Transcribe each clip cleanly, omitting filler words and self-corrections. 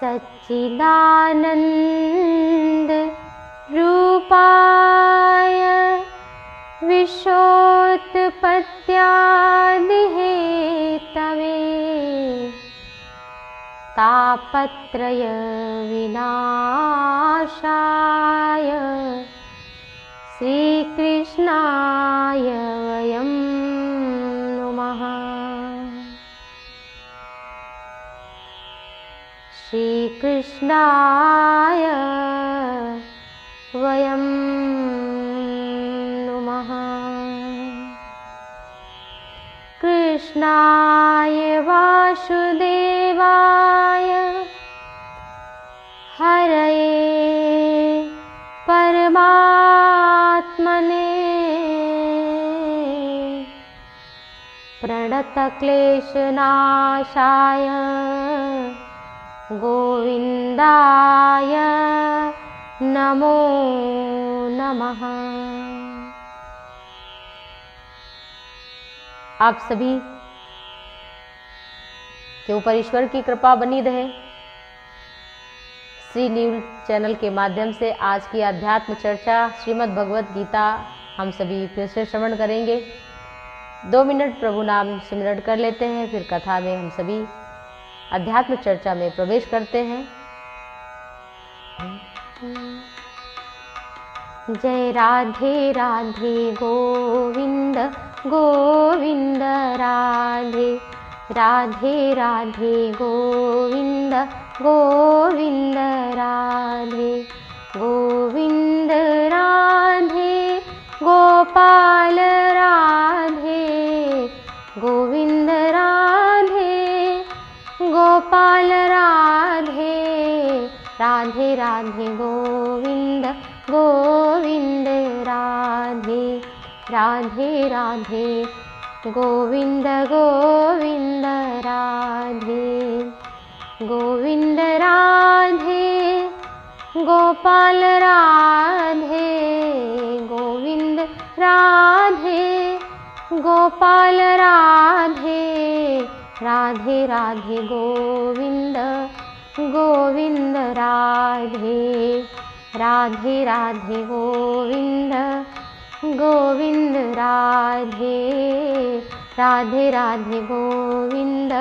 सच्चिदानंद रूपाय विश्वोत्पत्त्यादिहेतवे तापत्रय विनाशाय श्रीकृष्णाय वयं नुमः। श्रीकृष्णाय वयं नुमः। कृष्णाय वासुदेवाय हरये परमात्मने प्रणतक्लेशनाशाय गोविन्दाय नमो नमः। आप सभी के ऊपर ईश्वर की कृपा बनी रहे। श्री न्यूज़ चैनल के माध्यम से आज की अध्यात्म चर्चा श्रीमद् भगवत गीता हम सभी फिर से श्रवण करेंगे। 2 मिनट प्रभु नाम सिमरण कर लेते हैं, फिर कथा में हम सभी अध्यात्म चर्चा में प्रवेश करते हैं। जय राधे राधे गोविंद गोविंद राधे राधे राधे गोविंद गोविंद राधे गोविंद राधे गोपाल राधे गोविंद राधे गोपाल राधे राधे राधे गोविंद गोविंद राधे राधे राधे गोविंद गोविंद राधे गोविंद राधे गोपाल राधे गोविंद राधे गोपाल राधे राधे राधे गोविंद गोविंद राधे राधे राधे गोविंद गोविंद राधे राधे राधे गोविंद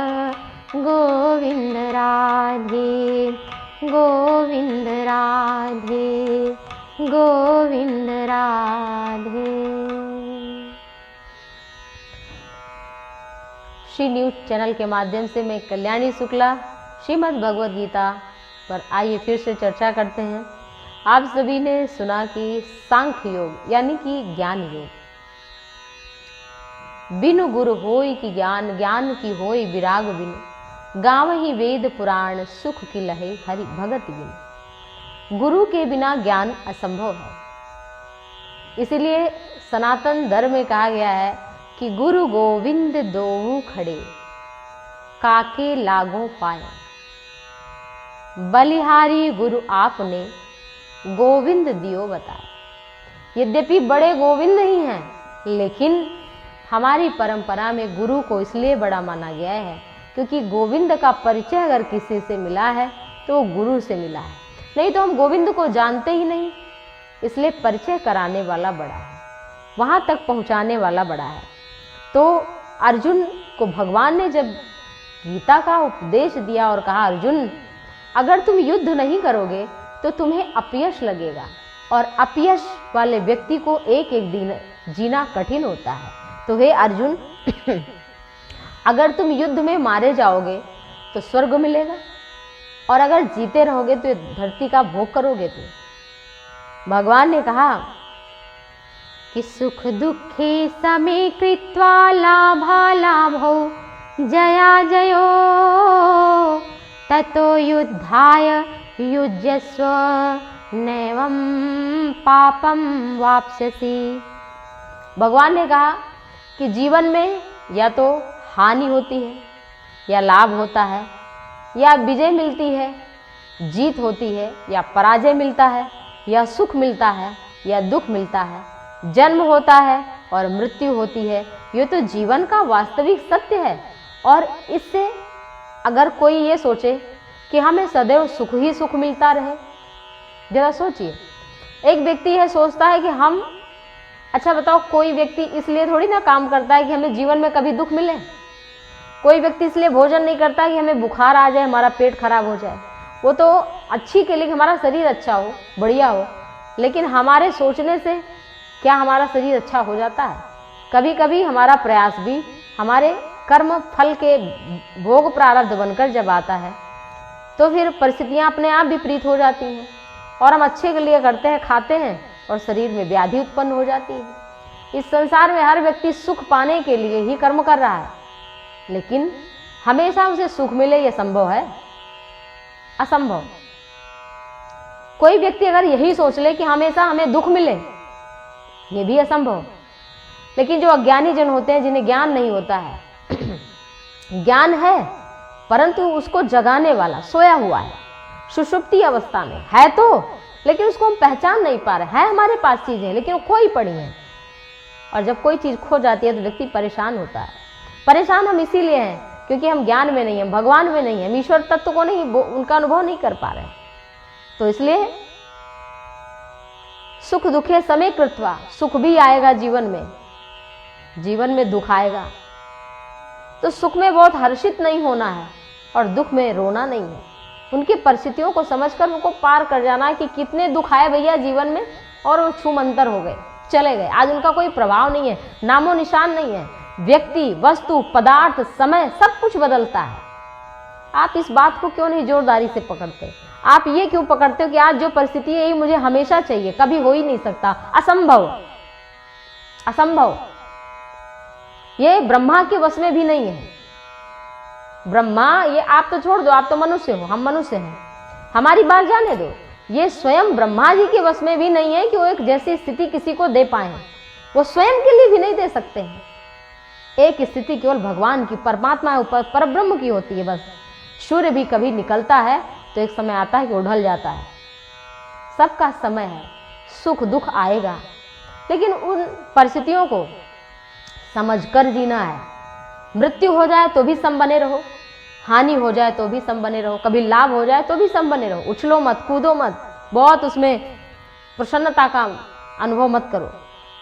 गोविंद राधे गोविंद राधे गोविंद राधे। श्री न्यूज़ चैनल के माध्यम से मैं कल्याणी शुक्ला श्रीमद् भगवद गीता पर आइए फिर से चर्चा करते हैं। आप सभी ने सुना कि सांख्य योग यानी कि ज्ञान योग, बिनु गुरु होय कि ज्ञान, ज्ञान की होय विराग बिनु, गावहि वेद पुराण सुख की लहे हरि भगत बिनु। गुरु के बिना ज्ञान असंभव है। इसलिए सनातन धर्म में कहा गया है कि गुरु गोविंद दोऊ खड़े, काके लागो पाए। बलिहारी गुरु आपने, गोविंद दियो बताए। यद्यपि बड़े गोविंद ही हैं, लेकिन हमारी परंपरा में गुरु को इसलिए बड़ा माना गया है क्योंकि गोविंद का परिचय अगर किसी से मिला है तो वो गुरु से मिला है। नहीं तो हम गोविंद को जानते ही नहीं। इसलिए परिचय कराने वाला बड़ा है, वहां तक पहुंचाने वाला बड़ा है। तो अर्जुन को भगवान ने जब गीता का उपदेश दिया और कहा, अर्जुन अगर तुम युद्ध नहीं करोगे तो तुम्हें अपयश लगेगा, और अपयश वाले व्यक्ति को एक एक दिन जीना कठिन होता है। तो हे अर्जुन अगर तुम युद्ध में मारे जाओगे तो स्वर्ग मिलेगा, और अगर जीते रहोगे तो धरती का भोग करोगे। तो भगवान ने कहा कि सुख दुखे समे कृत्वा लाभा लाभौ जया जयो ततो युद्धाय युज्यस्व नैवं पापम वाप्स्यसि। भगवान ने कहा कि जीवन में या तो हानि होती है या लाभ होता है, या विजय मिलती है, जीत होती है, या पराजय मिलता है, या सुख मिलता है या दुख मिलता है, जन्म होता है और मृत्यु होती है। ये तो जीवन का वास्तविक सत्य है। और इससे अगर कोई ये सोचे कि हमें सदैव सुख ही सुख मिलता रहे? जरा सोचिए, एक व्यक्ति है सोचता है कि हम, अच्छा बताओ, कोई व्यक्ति इसलिए थोड़ी ना काम करता है कि हमें जीवन में कभी दुख मिले। कोई व्यक्ति इसलिए भोजन नहीं करता कि हमें बुखार आ जाए, हमारा पेट खराब हो जाए। वो तो अच्छी के लिए, हमारा शरीर अच्छा हो, बढ़िया हो। लेकिन हमारे सोचने से क्या हमारा शरीर अच्छा हो जाता है? कभी कभी हमारा प्रयास भी हमारे कर्म फल के भोग प्रारब्ध बनकर जब आता है तो फिर परिस्थितियां अपने आप विपरीत हो जाती हैं और हम अच्छे के लिए करते हैं, खाते हैं और शरीर में व्याधि उत्पन्न हो जाती है। इस संसार में हर व्यक्ति सुख पाने के लिए ही कर्म कर रहा है, लेकिन हमेशा उसे सुख मिले यह संभव है? असंभव। कोई व्यक्ति अगर यही सोच ले कि हमेशा हमें दुख मिले, ये भी असंभव। लेकिन जो अज्ञानी जन होते हैं, जिन्हें ज्ञान नहीं होता है, ज्ञान है परंतु उसको जगाने वाला सोया हुआ है, सुषुप्ति अवस्था में है तो, लेकिन उसको हम पहचान नहीं पा रहे हैं। हमारे पास चीजें लेकिन वो खोई पड़ी हैं, और जब कोई चीज खो जाती है तो व्यक्ति परेशान होता है। परेशान हम इसीलिए हैं क्योंकि हम ज्ञान में नहीं हैं, भगवान में नहीं है, ईश्वर तत्व को नहीं, उनका अनुभव नहीं कर पा रहे हैं। तो इसलिए सुख दुखे समय कृत्वा, सुख भी आएगा जीवन में दुख आएगा। तो सुख में बहुत हर्षित नहीं होना है और दुख में रोना नहीं है। उनकी परिस्थितियों को समझकर उनको पार कर जाना है कि कितने दुख आए भैया जीवन में और वो छूमंतर हो गए, चले गए। आज उनका कोई प्रभाव नहीं है, नामो निशान नहीं है। व्यक्ति, वस्तु, पदार्थ, समय सब कुछ बदलता है। आप इस बात को क्यों नहीं जोरदारी से पकड़ते? आप ये क्यों पकड़ते हो कि आज जो परिस्थिति है ये मुझे हमेशा चाहिए? कभी हो ही नहीं सकता, असंभव, असंभव। ये ब्रह्मा के वश में भी नहीं है। ब्रह्मा, ये आप तो छोड़ दो, आप तो मनुष्य हो, हम मनुष्य हैं, हमारी बात जाने दो। ये स्वयं ब्रह्मा जी के वश में भी नहीं है कि वो एक जैसी स्थिति किसी को दे पाए। वो स्वयं के लिए भी नहीं दे सकते हैं। एक स्थिति केवल भगवान की, परमात्मा ऊपर परब्रह्म की होती है बस। सूर्य भी कभी निकलता है तो एक समय आता है कि वो ढल जाता है। सबका समय है, सुख दुख आएगा, लेकिन उन परिस्थितियों को समझकर जीना है। मृत्यु हो जाए तो भी सम बने रहो, हानि हो जाए तो भी सम बने रहो, कभी लाभ हो जाए तो भी सम बने रहो। उछलो मत, कूदो मत, बहुत उसमें प्रसन्नता का अनुभव मत करो।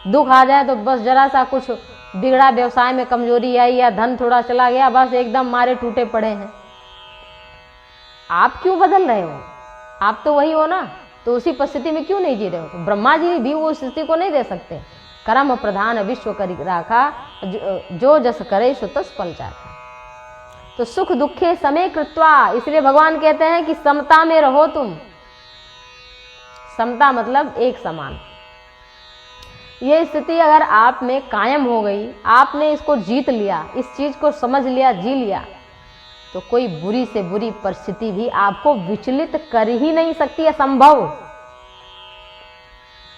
दुख आ जाए तो बस जरा सा कुछ बिगड़ा, व्यवसाय में कमजोरी आई या धन थोड़ा चला गया, बस एकदम मारे टूटे पड़े हैं। आप क्यों बदल रहे हो? आप तो वही हो ना, तो उसी परिस्थिति में क्यों नहीं जी रहे हो? तो ब्रह्मा जी भी वो स्थिति को नहीं दे सकते। कर्म प्रधान विश्व करी राखा, जो जस करे सो तस फल चाखा। तो सुख दुखे समय कृत्वा, इसलिए भगवान कहते हैं कि समता में रहो तुम। समता मतलब एक समान। ये स्थिति अगर आप में कायम हो गई, आपने इसको जीत लिया, इस चीज को समझ लिया, जी लिया, तो कोई बुरी से बुरी परिस्थिति भी आपको विचलित कर ही नहीं सकती, असंभव।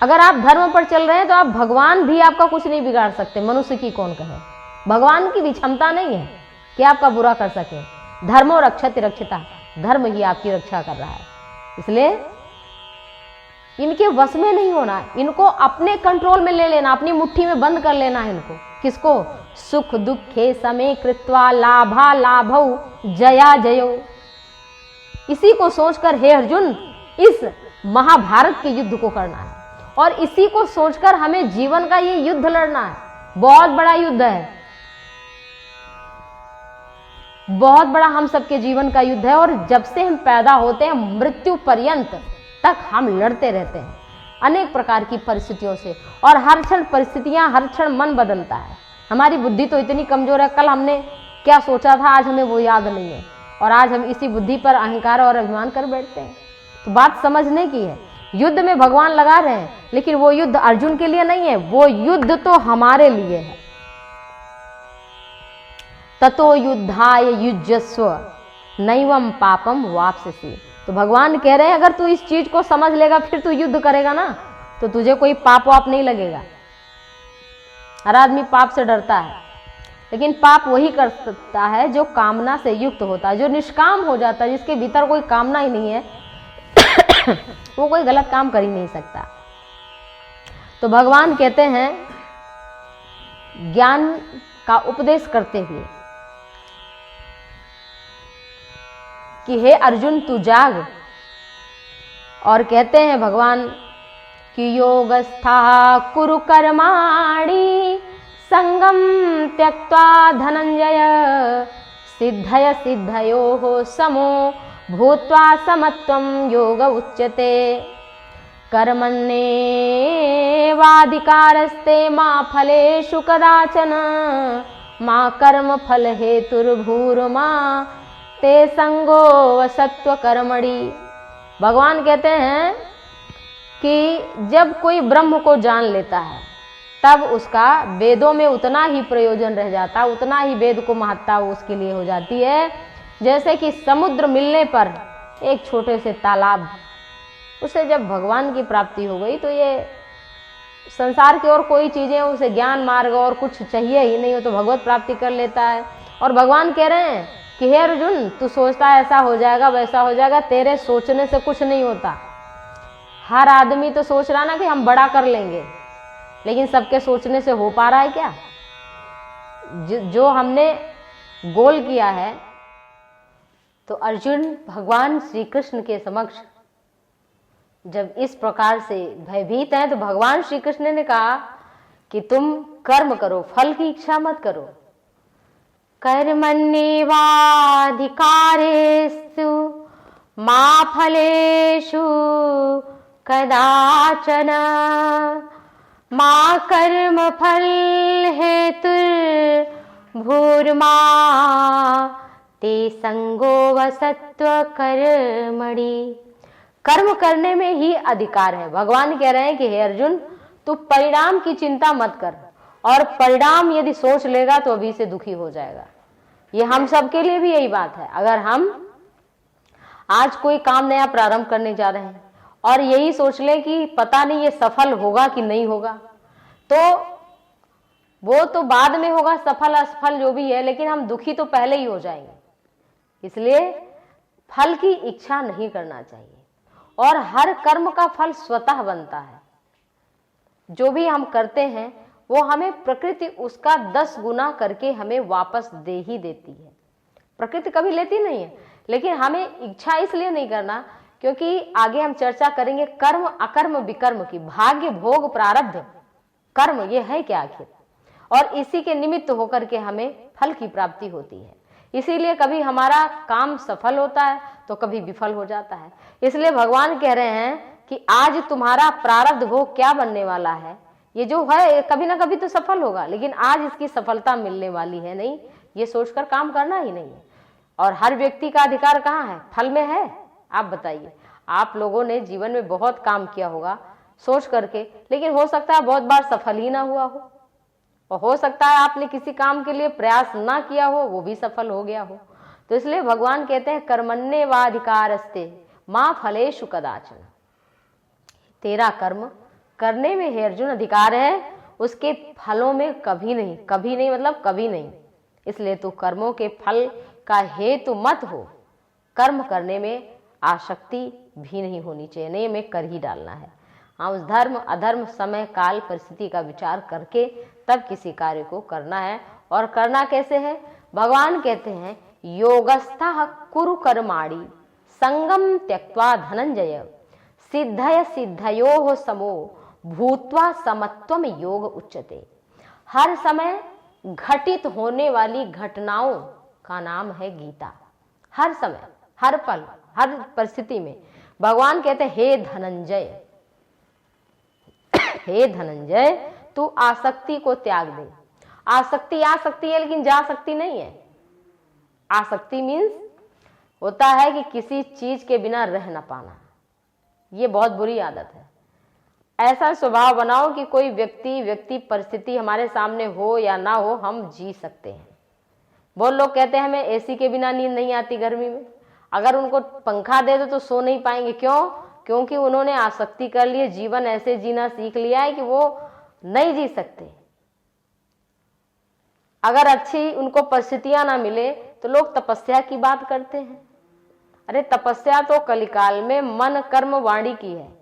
अगर आप धर्म पर चल रहे हैं तो आप, भगवान भी आपका कुछ नहीं बिगाड़ सकते, मनुष्य की कौन कहे। भगवान की भी क्षमता नहीं है कि आपका बुरा कर सके। धर्मो रक्षति रक्षिता, धर्म ही आपकी रक्षा कर रहा है। इसलिए इनके वश में नहीं होना, इनको अपने कंट्रोल में ले लेना, अपनी मुट्ठी में बंद कर लेना है इनको। किसको? सुख दुखे समय कृत्वा लाभा लाभौ जया जयो। इसी को सोचकर हे अर्जुन इस महाभारत के युद्ध को करना है, और इसी को सोचकर हमें जीवन का ये युद्ध लड़ना है। बहुत बड़ा युद्ध है, बहुत बड़ा हम सबके जीवन का युद्ध है। और जब से हम पैदा होते हैं मृत्यु पर्यंत तक हम लड़ते रहते हैं अनेक प्रकार की परिस्थितियों से, और हर क्षण परिस्थितियां, हर क्षण मन बदलता है। हमारी बुद्धि तो इतनी कमजोर है, कल हमने क्या सोचा था आज हमें वो याद नहीं है, और आज हम इसी बुद्धि पर अहंकार और अभिमान कर बैठते हैं। तो बात समझने की है, युद्ध में भगवान लगा रहे हैं, लेकिन वो युद्ध अर्जुन के लिए नहीं है, वो युद्ध तो हमारे लिए है। ततो युद्धाय युज्यस्व नैवम पापम वाप्स्यसि। तो भगवान कह रहे हैं अगर तू इस चीज को समझ लेगा, फिर तू युद्ध करेगा ना, तो तुझे कोई पाप वाप नहीं लगेगा। हर आदमी पाप से डरता है, लेकिन पाप वही कर सकता है जो कामना से युक्त होता है, जो निष्काम हो जाता है, जिसके भीतर कोई कामना ही नहीं है वो कोई गलत काम कर ही नहीं सकता। तो भगवान कहते हैं ज्ञान का उपदेश करते हुए कि हे अर्जुन तू जाग। और कहते हैं भगवान कि योगस्था कुरु कर्माणि संगम त्यक्त्वा धनंजय सिद्धय सिद्धयोः समो भूत्वा समत्वं योग उच्यते। कर्मण्येवाधिकारस्ते मा फलेषु कदाचन मा कर्म फल हेतुर्भूर्मा ते संगो सत्व कर्मणि। भगवान कहते हैं कि जब कोई ब्रह्म को जान लेता है तब उसका वेदों में उतना ही प्रयोजन रह जाता, उतना ही वेद को महत्ता उसके लिए हो जाती है जैसे कि समुद्र मिलने पर एक छोटे से तालाब। उसे जब भगवान की प्राप्ति हो गई तो ये संसार की और कोई चीजें, उसे ज्ञान मार्ग और कुछ चाहिए ही नहीं, हो तो भगवत प्राप्ति कर लेता है। और भगवान कह रहे हैं कि हे अर्जुन तू सोचता है ऐसा हो जाएगा वैसा हो जाएगा, तेरे सोचने से कुछ नहीं होता। हर आदमी तो सोच रहा ना कि हम बड़ा कर लेंगे, लेकिन सबके सोचने से हो पा रहा है क्या? जो हमने गोल किया है, तो अर्जुन भगवान श्री कृष्ण के समक्ष जब इस प्रकार से भयभीत हैं तो भगवान श्री कृष्ण ने कहा कि तुम कर्म करो, फल की इच्छा मत करो। कर्मण्येवाधिकारेषु मा फलेषु कदाचन मा कर्म फल हेतुर्भूर्मा ते संगो वसत्व कर्मणि। कर्म करने में ही अधिकार है। भगवान कह रहे हैं कि हे अर्जुन तू परिणाम की चिंता मत कर, और परिणाम यदि सोच लेगा तो अभी से दुखी हो जाएगा। ये हम सब के लिए भी यही बात है। अगर हम आज कोई काम नया प्रारंभ करने जा रहे हैं और यही सोच लें कि पता नहीं ये सफल होगा कि नहीं होगा, तो वो तो बाद में होगा, सफल असफल जो भी है, लेकिन हम दुखी तो पहले ही हो जाएंगे। इसलिए फल की इच्छा नहीं करना चाहिए, और हर कर्म का फल स्वतः बनता है। जो भी हम करते हैं वो हमें प्रकृति उसका 10 गुना करके हमें वापस दे ही देती है। प्रकृति कभी लेती नहीं है, लेकिन हमें इच्छा इसलिए नहीं करना क्योंकि आगे हम चर्चा करेंगे कर्म अकर्म विकर्म की, भाग्य भोग प्रारब्ध कर्म ये है क्या आखिर, और इसी के निमित्त होकर के हमें फल की प्राप्ति होती है। इसीलिए कभी हमारा काम सफल होता है तो कभी विफल हो जाता है। इसलिए भगवान कह रहे हैं कि आज तुम्हारा प्रारब्ध भोग क्या बनने वाला है, ये जो है कभी ना कभी तो सफल होगा, लेकिन आज इसकी सफलता मिलने वाली है नहीं, ये सोचकर काम करना ही नहीं है। और हर व्यक्ति का अधिकार कहाँ है? फल में है। आप बताइए, आप लोगों ने जीवन में बहुत काम किया होगा सोच करके, लेकिन हो सकता है बहुत बार सफल ही ना हुआ हो, और हो सकता है आपने किसी काम के लिए प्रयास ना किया हो, वो भी सफल हो गया हो। तो इसलिए भगवान कहते हैं कर्मण्येवाधिकारस्ते मा फलेषु कदाचन। तेरा कर्म करने में हे अर्जुन अधिकार है, उसके फलों में कभी नहीं, कभी नहीं मतलब कभी नहीं। इसलिए तू कर्मों के फल का हेतु मत हो। कर्म करने में आसक्ति भी नहीं होनी चाहिए, नहीं हमें कर ही डालना है। हाँ, उस धर्म अधर्म समय काल परिस्थिति का विचार करके तब किसी कार्य को करना है। और करना कैसे है? भगवान कहते हैं योगस्थः कुरु कर्माणि संगम त्यक्त्वा धनंजय सिद्धय सिद्धयोः समो भूत्वा समत्वम योग उच्यते। हर समय घटित होने वाली घटनाओं का नाम है गीता। हर समय, हर पल, हर परिस्थिति में भगवान कहते हैं हे धनंजय, हे धनंजय तू आसक्ति को त्याग दे। आसक्ति आ सकती है लेकिन जा सकती नहीं है। आसक्ति मीन्स होता है कि किसी चीज के बिना रह ना पाना, ये बहुत बुरी आदत है। ऐसा स्वभाव बनाओ कि कोई व्यक्ति परिस्थिति हमारे सामने हो या ना हो, हम जी सकते हैं। बहुत लोग कहते हैं हमें एसी के बिना नींद नहीं आती गर्मी में, अगर उनको पंखा दे दो तो सो नहीं पाएंगे। क्यों? क्योंकि उन्होंने आसक्ति कर ली है, जीवन ऐसे जीना सीख लिया है कि वो नहीं जी सकते। अगर अच्छी उनको परिस्थितियां ना मिले तो लोग तपस्या की बात करते हैं। अरे तपस्या तो कलिकाल में मन कर्म वाणी की है।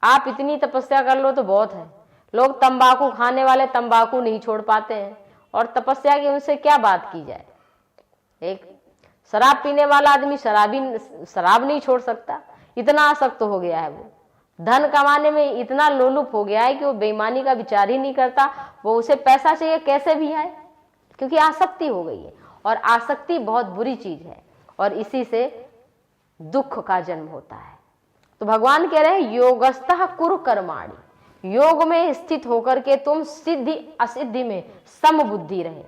आप इतनी तपस्या कर लो तो बहुत है। लोग तंबाकू खाने वाले तंबाकू नहीं छोड़ पाते हैं, और तपस्या की उनसे क्या बात की जाए। एक शराब पीने वाला आदमी शराब नहीं छोड़ सकता, इतना आसक्त हो गया है। वो धन कमाने में इतना लोलुप हो गया है कि वो बेईमानी का विचार ही नहीं करता। वो उसे पैसा चाहिए कैसे भी आए, क्योंकि आसक्ति हो गई है। और आसक्ति बहुत बुरी चीज है और इसी से दुख का जन्म होता है। तो भगवान कह रहे हैं योगस्थः कुरु कर्माणि, योग में स्थित होकर के तुम सिद्धि असिद्धि में समबुद्धि रहे।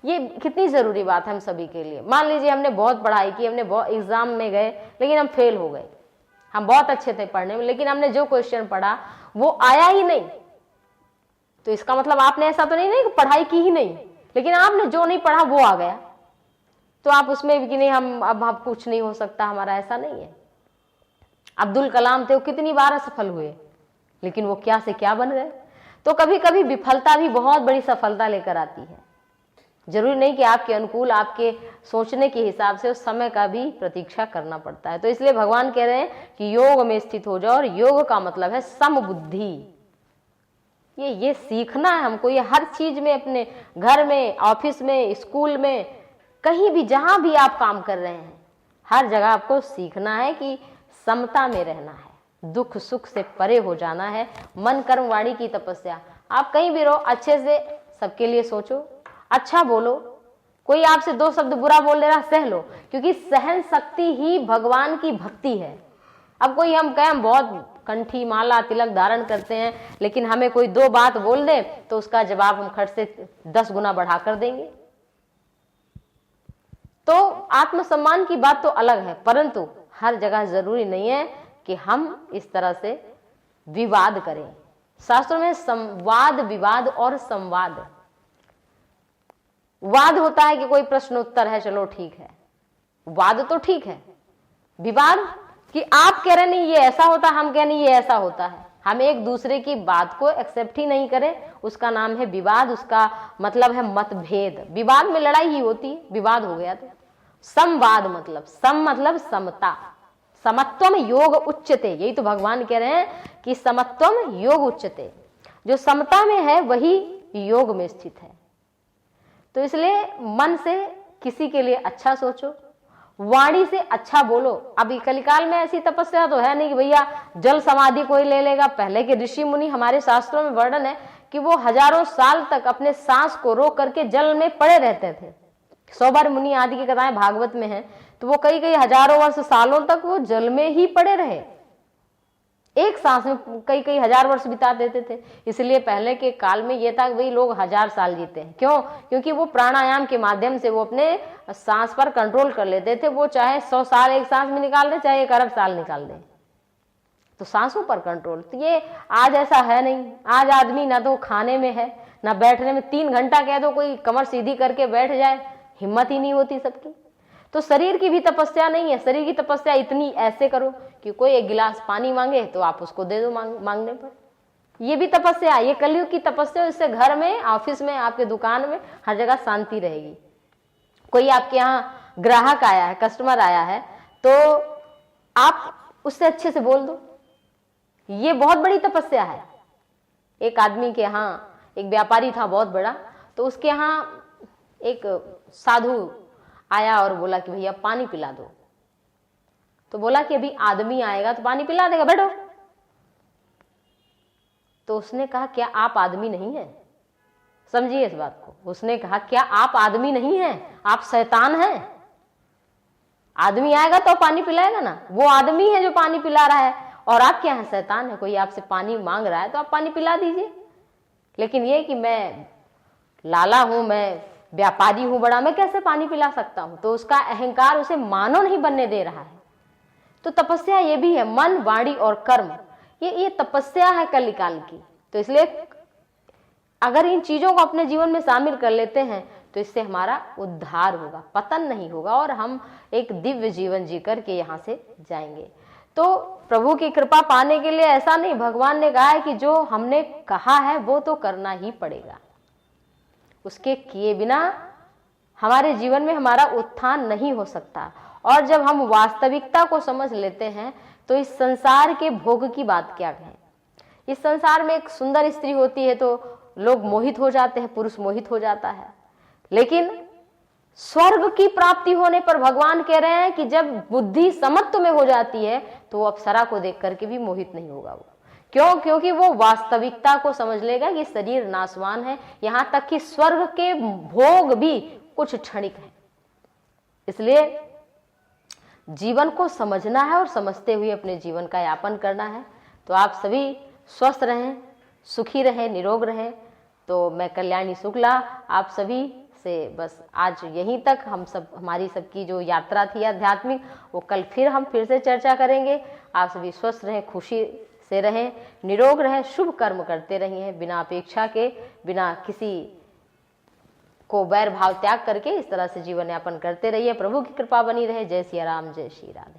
ये कितनी जरूरी बात है हम सभी के लिए। मान लीजिए हमने बहुत पढ़ाई की, हमने बहुत एग्जाम में गए लेकिन हम फेल हो गए। हम बहुत अच्छे थे पढ़ने में लेकिन हमने जो क्वेश्चन पढ़ा वो आया ही नहीं। तो इसका मतलब आपने ऐसा तो नहीं कि पढ़ाई की ही नहीं, लेकिन आपने जो नहीं पढ़ा वो आ गया। तो आप उसमें भी कि नहीं हम कुछ नहीं हो सकता हमारा, ऐसा नहीं है। अब्दुल कलाम थे, वो कितनी बार असफल हुए लेकिन वो क्या से क्या बन गए। तो कभी कभी विफलता भी बहुत बड़ी सफलता लेकर आती है। जरूरी नहीं कि आपके अनुकूल, आपके सोचने के हिसाब से उस समय का भी प्रतीक्षा करना पड़ता है। तो इसलिए भगवान कह रहे हैं कि योग में स्थित हो जाओ। और योग का मतलब है समबुद्धि। ये सीखना है हमको। ये हर चीज में, अपने घर में, ऑफिस में, स्कूल में, कहीं भी जहां भी आप काम कर रहे हैं, हर जगह आपको सीखना है कि समता में रहना है, दुख सुख से परे हो जाना है। मन कर्म वाणी की तपस्या। आप कहीं भी रहो, अच्छे से सबके लिए सोचो, अच्छा बोलो। कोई आपसे दो शब्द बुरा बोल दे रहा, सह लो, क्योंकि सहन शक्ति ही भगवान की भक्ति है। अब कोई हम कहें हम बहुत कंठी माला तिलक धारण करते हैं, लेकिन हमें कोई दो बात बोल दे तो उसका जवाब हम खट से 10 गुना बढ़ा कर देंगे। तो आत्मसम्मान की बात तो अलग है, परंतु हर जगह जरूरी नहीं है कि हम इस तरह से विवाद करें। शास्त्रों में संवाद, विवाद और संवाद। वाद होता है कि कोई प्रश्न उत्तर है, चलो ठीक है, वाद तो ठीक है। विवाद कि आप कह रहे नहीं ये ऐसा होता, हम कह नहीं ये ऐसा होता है, हम एक दूसरे की बात को एक्सेप्ट ही नहीं करें, उसका नाम है विवाद। उसका मतलब है मतभेद। विवाद में लड़ाई ही होती है, विवाद हो गया। तो संवाद मतलब, सम मतलब समता, समत्वम योग उच्चते। यही तो भगवान कह रहे हैं कि समत्वम योग उच्चते। जो समता में है वही योग में स्थित है। तो इसलिए मन से किसी के लिए अच्छा सोचो, वाणी से अच्छा बोलो। अभी कलिकाल में ऐसी तपस्या तो है नहीं कि भैया जल समाधि कोई ले लेगा। पहले के ऋषि मुनि, हमारे शास्त्रों में वर्णन है कि वो हजारों साल तक अपने सांस को रोक करके जल में पड़े रहते थे। 100 बार मुनि आदि की कथाएं भागवत में है। तो वो कई कई हजारों वर्ष, सालों तक वो जल में ही पड़े रहे, एक सांस में कई कई हजार वर्ष बिता देते थे। इसलिए पहले के काल में ये था कि भाई लोग 1000 साल जीते हैं। क्यों? क्योंकि वो प्राणायाम के माध्यम से वो अपने सांस पर कंट्रोल कर लेते थे। वो चाहे 100 साल एक सांस में निकाल दें, चाहे 1 अरब साल निकाल दें, तो सांसों पर कंट्रोल। तो ये आज ऐसा है नहीं। आज आदमी ना तो खाने में है ना बैठने में। 3 घंटा कह दो कोई कमर सीधी करके बैठ जाए, हिम्मत ही नहीं होती सबकी। तो शरीर की भी तपस्या नहीं है। शरीर की तपस्या इतनी ऐसे करो कि कोई 1 गिलास पानी मांगे तो आप उसको दे दो मांगने पर। ये भी तपस्या, ये कलयुग की तपस्या। इससे घर में, ऑफिस में, आपके दुकान में, हर जगह शांति रहेगी। कोई आपके यहाँ ग्राहक आया है, कस्टमर आया है, तो आप उससे अच्छे से बोल दो। ये बहुत बड़ी तपस्या है। एक आदमी के यहाँ, एक व्यापारी था बहुत बड़ा, तो उसके यहाँ एक साधु आया और बोला कि भैया पानी पिला दो। तो बोला कि अभी आदमी आएगा तो पानी पिला देगा, बैठो। तो उसने कहा क्या आप आदमी नहीं हैं? समझिए इस बात को। उसने कहा क्या आप आदमी नहीं हैं, आप शैतान हैं? आदमी आएगा तो पानी पिलाएगा ना। वो आदमी है जो पानी पिला रहा है और आप क्या है, शैतान है। कोई आपसे पानी मांग रहा है तो आप पानी पिला दीजिए। लेकिन ये कि मैं लाला हूं, मैं व्यापारी हूं बड़ा, मैं कैसे पानी पिला सकता हूं? तो उसका अहंकार उसे मानव नहीं बनने दे रहा है। तो तपस्या ये भी है, मन, वाणी और कर्म, ये तपस्या है कलिकाल की। तो इसलिए अगर इन चीजों को अपने जीवन में शामिल कर लेते हैं तो इससे हमारा उद्धार होगा, पतन नहीं होगा, और हम एक दिव्य जीवन जी करके यहाँ से जाएंगे। तो प्रभु की कृपा पाने के लिए ऐसा नहीं, भगवान ने कहा है कि जो हमने कहा है वो तो करना ही पड़ेगा। उसके किए बिना हमारे जीवन में हमारा उत्थान नहीं हो सकता। और जब हम वास्तविकता को समझ लेते हैं तो इस संसार के भोग की बात क्या कहें। इस संसार में एक सुंदर स्त्री होती है तो लोग मोहित हो जाते हैं, पुरुष मोहित हो जाता है। लेकिन स्वर्ग की प्राप्ति होने पर भगवान कह रहे हैं कि जब बुद्धि समत्व में हो जाती है तो वो अप्सरा को देख करके भी मोहित नहीं होगा। वो क्यों? क्योंकि वो वास्तविकता को समझ लेगा कि शरीर नाशवान है, यहां तक कि स्वर्ग के भोग भी कुछ क्षणिक है। इसलिए जीवन को समझना है और समझते हुए अपने जीवन का यापन करना है। तो आप सभी स्वस्थ रहें, सुखी रहें, निरोग रहें। तो मैं कल्याणी शुक्ला आप सभी से बस आज यहीं तक हमारी सबकी जो यात्रा थी आध्यात्मिक, वो कल फिर से चर्चा करेंगे। आप सभी स्वस्थ रहें, खुशी से रहें, निरोग रहें, शुभ कर्म करते रहें, बिना अपेक्षा के, बिना किसी को वैर भाव त्याग करके इस तरह से जीवन यापन करते रहिए। प्रभु की कृपा बनी रहे। जय सिया राम, जय श्री राधे।